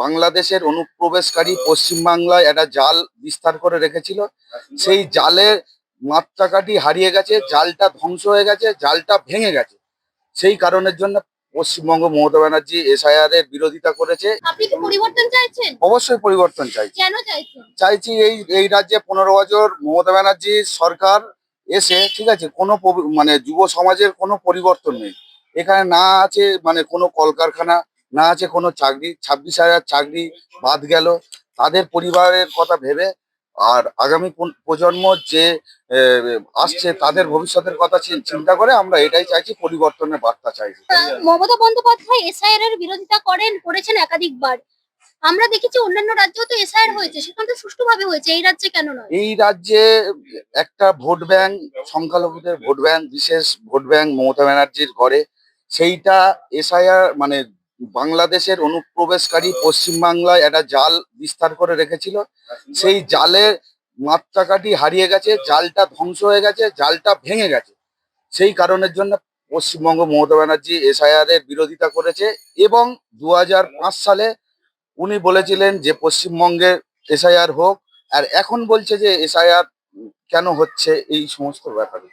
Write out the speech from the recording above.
বাংলাদেশের অনুপ্রবেশকারী পশ্চিমবাংলায় একটা জাল বিস্তার করে রেখেছিল। সেই জালের মাত্রাকাঠি হারিয়ে গেছে, জালটা ধ্বংস হয়ে গেছে, জালটা ভেঙে গেছে। সেই কারণের জন্য পশ্চিমবঙ্গ মমতা ব্যানার্জি এসআইআর এর বিরোধিতা করেছে। আপনি কি পরিবর্তন চাইছেন? অবশ্যই পরিবর্তন চাইছি। কেন চাইছেন? চাইছি এই রাজ্যে 15 বছর মমতা ব্যানার্জির সরকার এসে, ঠিক আছে, কোনো মানে যুব সমাজের কোনো পরিবর্তন নেই। এখানে না আছে মানে কোনো কলকারখানা, না আছে কোনো চাকরি। 26,000 চাকরি বাদ গেল তাদের পরিবারের কথা ভেবে। আর আগামী প্রজন্ম যে আসছে তাদের ভবিষ্যতের কথা চিন্তা করে আমরা এটাই চাইছি, পরিবর্তনের বার্তা চাইছি। মমতা বন্দ্যোপাধ্যায় এসআইআর এর বিরোধিতা করেছেন একাধিকবার। আমরা দেখেছি অন্যান্য রাজ্যেও তো এসআইআর হয়েছে, সেখানে তো সুষ্ঠুভাবে হয়েছে, এই রাজ্যে কেন নয়? এই রাজ্যে একটা ভোট ব্যাংক, সংখ্যালঘুদের ভোট ব্যাংক, বিশেষ ভোট ব্যাংক মমতা ব্যানার্জির ঘরে। সেইটা এসআইআর মানে বাংলাদেশের অনুপ্রবেশকারী পশ্চিমবাংলায় একটা জাল বিস্তার করে রেখেছিল। সেই জালের মাত্রাকাঠি হারিয়ে গেছে, জালটা ধ্বংস হয়ে গেছে, জালটা ভেঙে গেছে। সেই কারণের জন্য পশ্চিমবঙ্গ মমতা ব্যানার্জি এসআইআর এর বিরোধিতা করেছে। এবং 2005 সালে উনি বলেছিলেন যে পশ্চিমবঙ্গের এসআইআর হোক, আর এখন বলছে যে এসআইআর কেন হচ্ছে, এই সমস্ত ব্যাপারে।